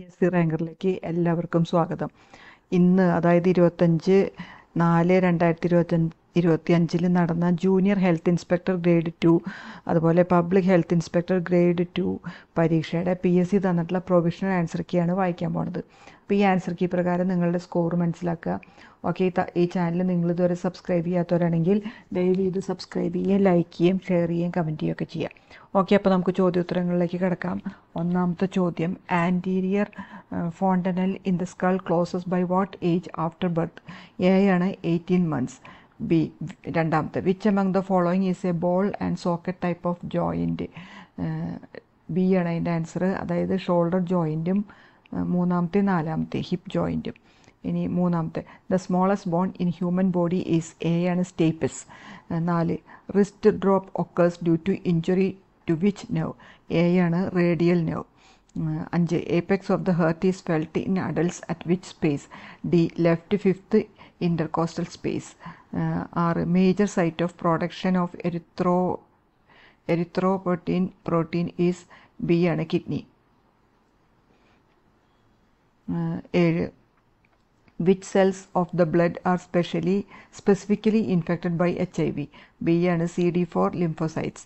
PSC റാങ്കറിലേക്ക് എല്ലാവർക്കും സ്വാഗതം. ഇന്ന് അതായത് 25/4/2025 നടന്ന ജൂനിയർ ഹെൽത്ത് ഇൻസ്പെക്ടർ ഗ്രേഡ് 2 അതുപോലെ പബ്ലിക് ഹെൽത്ത് ഇൻസ്പെക്ടർ ഗ്രേഡ് 2 പരീക്ഷയുടെ PSC തന്നിട്ടുള്ള പ്രൊവിഷണൽ ആൻസർ കീയാണ് വായിക്കാൻ പോണത്. അപ്പോൾ ഈ ആൻസർ കീ പ്രകാരം നിങ്ങളുടെ സ്കോർ മനസ്സിലാക്കുക. ഓക്കെ, ഈ ചാനൽ നിങ്ങളിതുവരെ സബ്സ്ക്രൈബ് ചെയ്യാത്തവരാണെങ്കിൽ ദയവ് ഇത് സബ്സ്ക്രൈബ് ചെയ്യുകയും ലൈക്ക് ചെയ്യുകയും ഷെയർ ചെയ്യുകയും കമൻറ്റ് ചെയ്യുകയൊക്കെ ചെയ്യാം. ഓക്കെ, അപ്പോൾ നമുക്ക് ചോദ്യോത്തരങ്ങളിലേക്ക് കിടക്കാം. ഒന്നാമത്തെ ചോദ്യം, anterior fontanelle in the skull closes by what age after birth? A ആണ് 18 months. ബി രണ്ടാമത്തെ, which among the following is a ball and socket type of joint? B ആണ് അതിൻ്റെ ആൻസർ, അതായത് ഷോൾഡർ ജോയിൻറ്റും മൂന്നാമത്തെ നാലാമത്തെ ഹിപ്പ് ജോയിൻറ്റും. ഇനി മൂന്നാമത്തെ, the smallest bone in human body is? A ആണ് stapes. 4, wrist drop occurs due to injury to which nerve? A ആണ് radial nerve. 5, apex of the heart is felt in adults at which space? D left fifth intercostal space. 6, major site of production of erythropoietin is? B ആണ് kidney. 7, which cells of the blood are specifically infected by HIV? B ആണ് CD4 lymphocytes.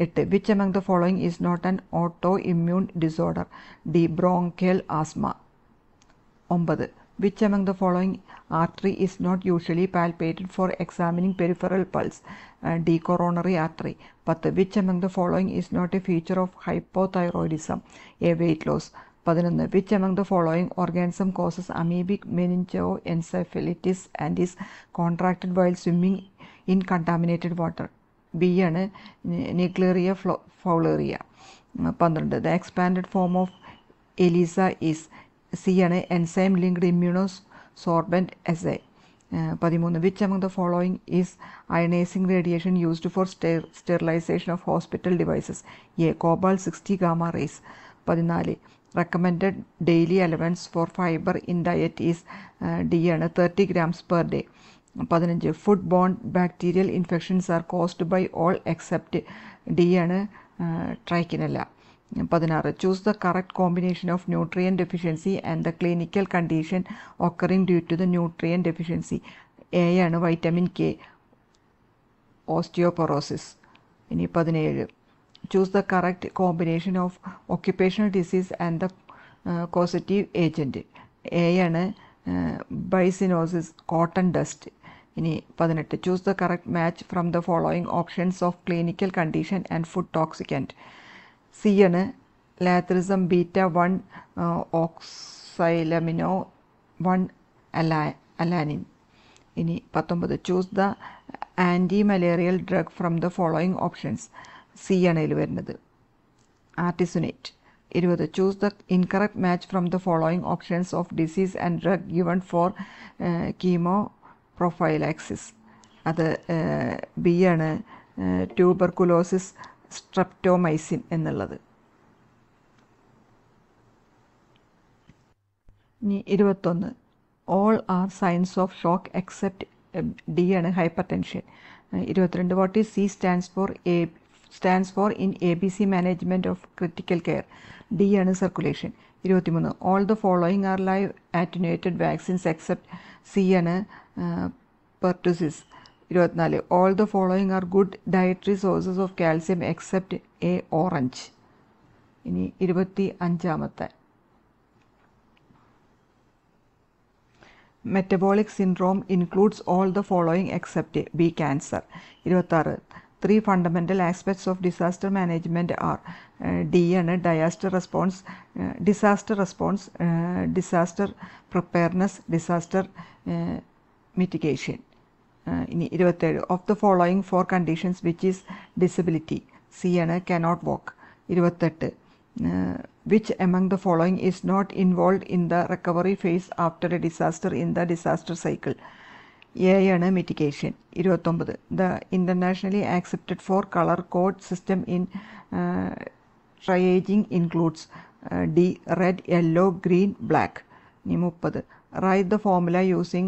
8, which among the following is not an autoimmune disorder? D bronchial asthma. 9, which among the following artery is not usually palpated for examining peripheral pulse? D coronary artery. 10, which among the following is not a feature of hypothyroidism? A weight loss. 11, which among the following organism causes amoebic meningoencephalitis and is contracted while swimming in contaminated water? B ആണ് Naegleria fowleria. 12, the expanded form of ELISA is? C ആണ് enzyme linked immunosorbent assay. 13, which among the following is ionizing radiation used for sterilization of hospital devices? A cobalt 60 gamma rays. 14, recommended daily allowance for fiber in diet is? D ആണ് 30 grams per day. 15, food-borne bacterial infections are caused by all except? D ആണ് Trichinella. 16, choose the correct combination of nutrient deficiency and the clinical condition occurring due to the nutrient deficiency? A ആണ് vitamin K, osteoporosis. ഇനി 17, choose the correct combination of occupational disease and the causative agent? A ആണ് bicyanosis, cotton dust. ഇനി 18, choose the correct match from the following options of clinical condition and food toxicant? C ആണ് ലാത്രിസം beta 1 ഓക്സൈലമിനോ 1 alanine. ഇനി 19, choose the anti-malarial drug from the following options? C ആണ് ഇതിൽ വരുന്നത്, artesunate. 20, choose the incorrect match from the following options of disease and drug given for chemoprophylaxis? അത് B ആണ് tuberculosis streptomycin എന്നുള്ളത്. ഇനി 21, all are signs of shock except? D ആണ് hyper tension. 22, what is C stands for in ABC management of critical care? D ആണ് circulation. 23, all the following are live attenuated vaccines except? C ആണ് pertussis. 24, all the following are good dietary sources of calcium except? A orange. ഇനി 25, metabolic syndrome includes all the following except? B cancer. 26, 3 fundamental aspects of disaster management are? D ആണ് disaster response, disaster preparedness, disaster mitigation. ഇനി 27, of the following 4 conditions which is disability? C ആണ് cannot walk. 28, which among the following is not involved in the recovery phase after a disaster in the disaster cycle? A ആണ് mitigation. 29, the internationally accepted 4 color code system in triaging includes? D red, yellow, green, black. 30, write the formula using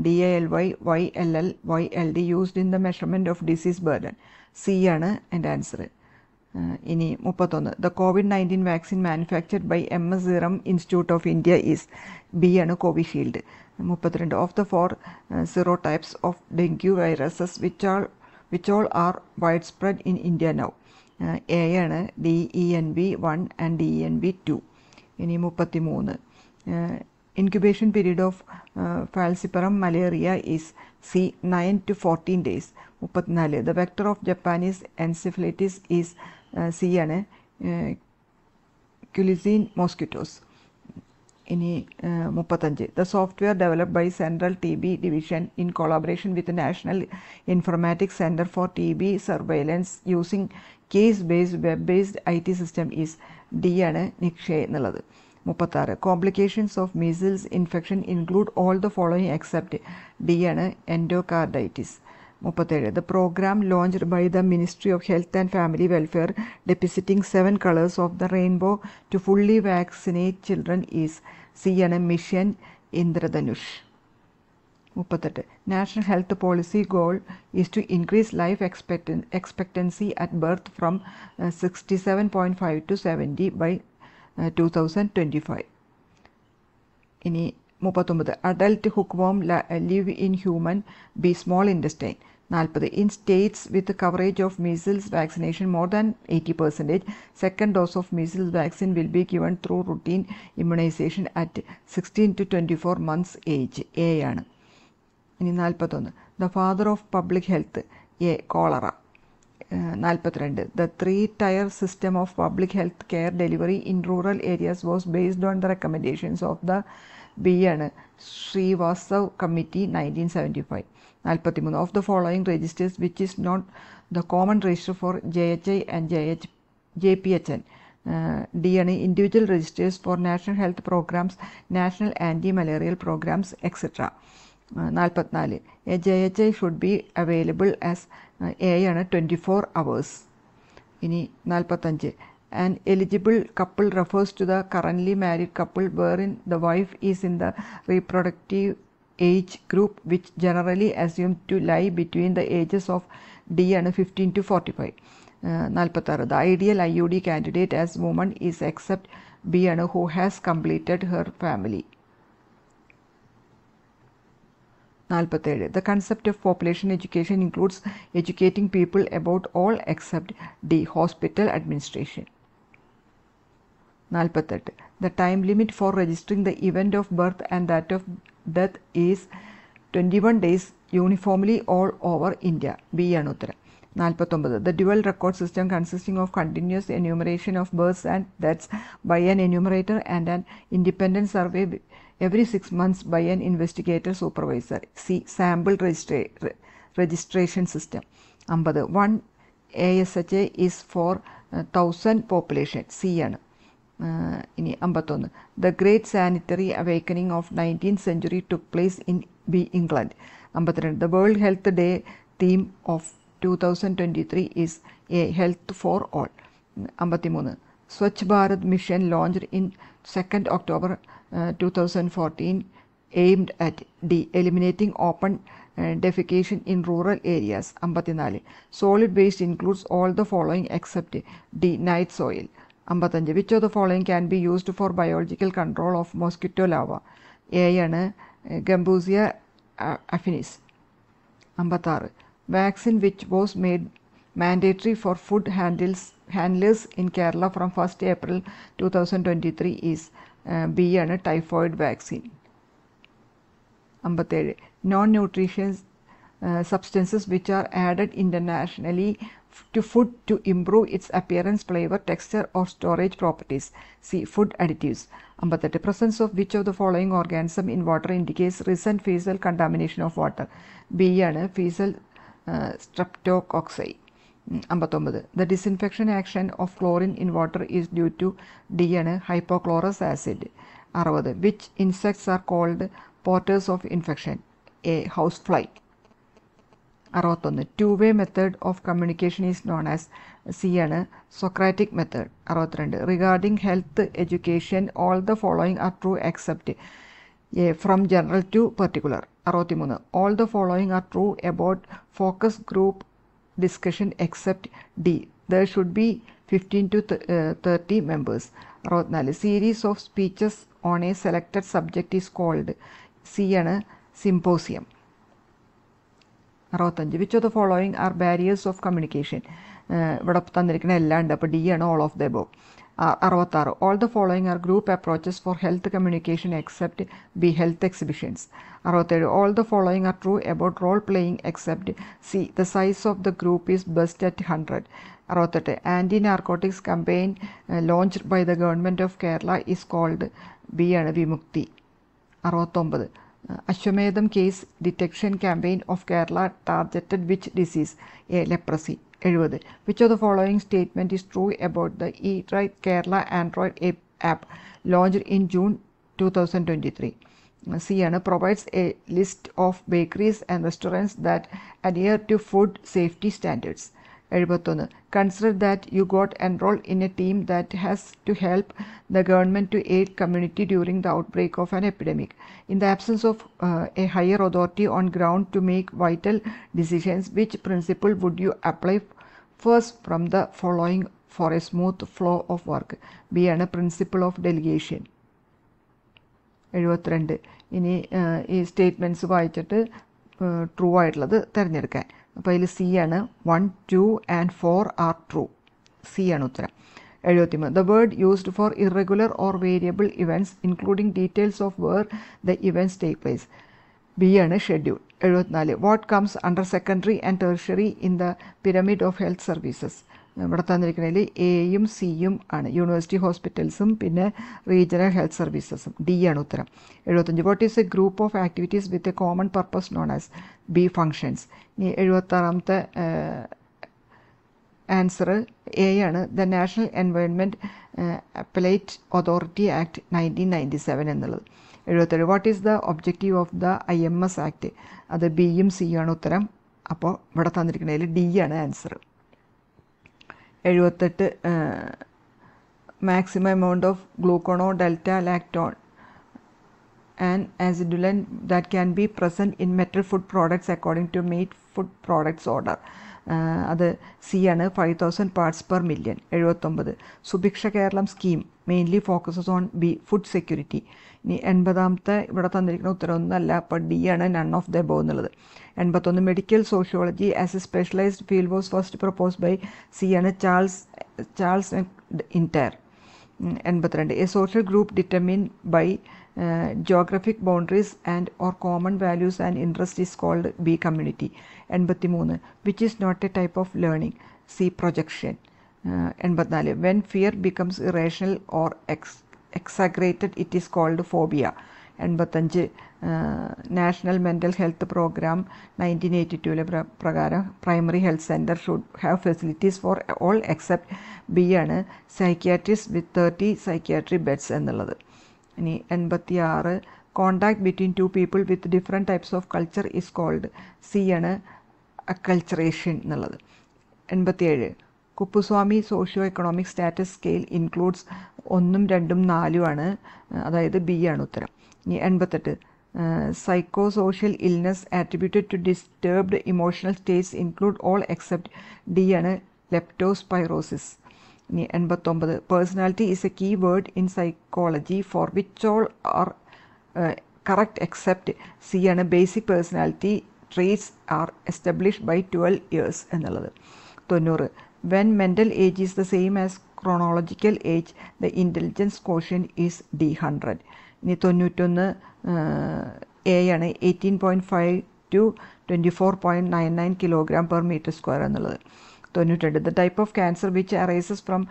DALY, YLL, YLD used in the measurement of disease burden? C ആണ് എൻ്റെ answer. ഇനി 31 the COVID-19 vaccine manufactured by MS Serum Institute of India is B ആണ് Covishield. 32 of the 4 serotypes of dengue viruses which all are widespread in India now. A ആണ് DENV1 and DENV2. ഇനി 33 incubation period of falciparum malaria is C 9 to 14 days. 34 the vector of Japanese encephalitis is C ആണ് Culisine mosquitoes. ഇനി 35 the software developed by Central TB Division in collaboration with the National Informatics Center for TB Surveillance using case-based web-based IT system is D ആണ് നിക്ഷേ എന്നുള്ളത്. 36 complications of measles infection include all the following except D ആണ് endocarditis. 37 the program launched by the Ministry of Health and Family Welfare depicting 7 colors of the rainbow to fully vaccinate children is C ആണ് Mission Indradhanush. 38 National Health Policy goal is to increase life expectancy at birth from 67.5 to 70 by 2025. ഇനി 39 adult hookworm live in human B small intestine. 40 in states with coverage of measles vaccination more than 80%, second dose of measles vaccine will be given through routine immunization at 16 to 24 months age. A ആണ്. ഇനി 41 the father of public health A cholera. 42 the 3-tier system of public health care delivery in rural areas was based on the recommendations of the B ആണ് Srivastav Committee 1975. 43 of the following registers which is not the common register for JHI and JPHN. D ആണ് individual registers for national health programs, national anti-malarial programs, etc. 44 a JHI should be available as A ആണ് 24 hours. ഇനി 45 an eligible couple refers to the currently married couple wherein the wife is in the reproductive age group which generally assumed to lie between the ages of D and 15 to 45. 46 the ideal IUD candidate as woman is except B and who has completed her family. 47 the concept of population education includes educating people about all except D hospital administration. 48 the time limit for registering the event of birth and that of death is 21 days uniformly all over India. B ആണ് ഉത്തരം. 49 the dual record system consisting of continuous enumeration of births and deaths by an enumerator and an independent survey every 6 months by an investigator supervisor. C sample registration system. 50 one ASHA is for 1000 population. C ആണ്. ഇനി 51 the great sanitary awakening of 19th century took place in B England. 52 the World Health Day theme of 2023 is A health for all. 53 Swachh Bharat mission launched in 2nd October 2014 aimed at D eliminating open defecation in rural areas. 54 solid waste includes all the following except D night soil. 55 which of the following can be used for biological control of mosquito larvae? A ആണ് Gambusia affinis. 56 vaccine which was made mandatory for food handlers in Kerala from 1st April 2023 is B ആണ് typhoid vaccine. 57 non-nutritious substances which are added internationally to food to improve its appearance, flavor, texture or storage properties. C food additives. 58 presence of which of the following organism in water indicates recent fecal contamination of water? B ആണ് fecal streptococci. 59 the disinfection action of chlorine in water is due to D ആണ് hypochlorous acid. 60 which insects are called porters of infection? A housefly. 61 two-way method of communication is known as C ആണ് Socratic method. 62 regarding health education all the following are true except A from general to particular. 63 all the following are true about focus group discussion except D there should be 15 to 30 members. 64 series of speeches on a selected subject is called C ആണ് symposium. 65 which of the following are barriers of communication? ഇവിടെ തന്നിരിക്കുന്ന എല്ലാം ഉണ്ട്. അപ്പോൾ D ആണ് all of the above. 66 all the following are group approaches for health communication except B health exhibitions. 67 all the following are true about role playing except C the size of the group is best at 100. 68 anti-narcotics campaign launched by the government of Kerala is called B ആണ് വിമുക്തി. 69 Ashwamedham case detection campaign of Kerala targeted which disease? A leprosy. 70 which of the following statement is true about the Eat Right Kerala Android app launched in June 2023? C ആണ് provides a list of bakeries and restaurants that adhere to food safety standards. 71 consider that you got enrolled in a team that has to help the government to aid community during the outbreak of an epidemic. In the absence of a higher authority on ground to make vital decisions, which principle would you apply first from the following for a smooth flow of work? B ആണ് principle of delegation. 72 ഇനി ഈ statements വായിച്ചിട്ട് true ആയിട്ടുള്ളത് തിരഞ്ഞെടുക്കാൻ. അപ്പോൾ അതിൽ C ആണ് 1, 2 and 4 are true. C ആണ് ഉത്തരം. 73 the word used for irregular or variable events including details of where the events take place. B ആണ് schedule. 74 what comes under secondary and tertiary in the pyramid of health services? ഇവിടെ തന്നിരിക്കുന്നതിൽ എയും സിയും ആണ് university ഹോസ്പിറ്റൽസും പിന്നെ regional health സർവീസസും. D ആണ് ഉത്തരം. 75 what is A group of activities with a common purpose known as? B functions. ഇനി 76 answer A ആണ് the national environment appellate authority act 1997 എന്നുള്ളത്. 77 what is the objective of the IMS act? അത് ബിയും സിയും ആണ് ഉത്തരം. അപ്പോൾ ഇവിടെ തന്നിരിക്കുന്നതിൽ ഡി ആണ് answer. 78 maximum amount of glucono-delta-lactone an acidulant that can be present in metal food products according to meat food products order. അത് സി ആണ് 5000 parts per million. 79 Subhiksha Keralam scheme mainly focuses on B food security. ഇനി 80 ഇവിടെ തന്നിരിക്കുന്ന ഉത്തരവൊന്നുമല്ല. അപ്പോൾ D ആണ് none of the above എന്നുള്ളത്. 81 medical sociology as a specialised field was first proposed by C ആണ് Charles McIntire. 82 a social group determined by geographic boundaries and or common values and interests is called B community. 83 which is not a type of learning? C projection. 84 when fear becomes irrational or exaggerated it is called phobia. 85 national mental health programme 1982 പ്രകാരം primary health centre should have facilities for all except B ആണ് psychiatrist with 30 psychiatry beds എന്നുള്ളത്. ഇനി 86 contact between two people with different types of culture is called? C ആണ് acculturation എന്നുള്ളത്. 87 Kuppuswamy socio economic status scale includes 1, 2, 4 ആണ്. അതായത് B ആണ് ഉത്തരം. ഇനി 88 psycho social illness attributed to disturbed emotional states include all except D ആണ് leptospirosis. ഇനി 89 personality is a key word in psychology for which all are correct except C ആണ് basic personality traits are established by 12 years എന്നുള്ളത്. 90 when mental age is the same as chronological age the intelligence quotient is D100. ഇനി 91 A ആണ് 18.5 to 24.99 kg/m² എന്നുള്ളത്. 92 the type of cancer which arises from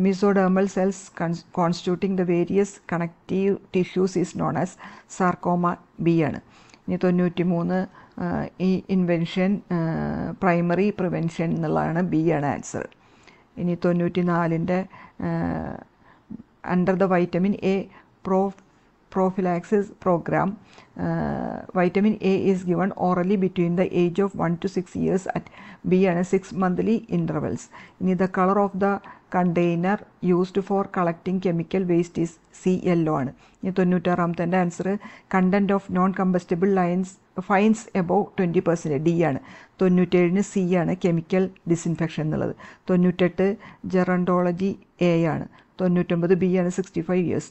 mesodermal cells constituting the various connective tissues is known as sarcoma. B ആണ്. ഇനി 93 ഈ invention primary prevention എന്നുള്ളതാണ്. B ആണ് answer. ഇനി 94 under the vitamin A prophylaxis program, vitamin A is given orally between the age of 1 to 6 years at B and 6 monthly intervals. ഇനി the color of the container used for collecting chemical waste is C, yellow ആണ്. ഇനി 96ാമത്തെ answer content of non combustible fines above 20% D ആണ്. 97 C ആണ് chemical disinfection എന്നുള്ളത്. 98 ജെറണ്ടോളജി A ആണ്. 99 B ആണ് 65 years.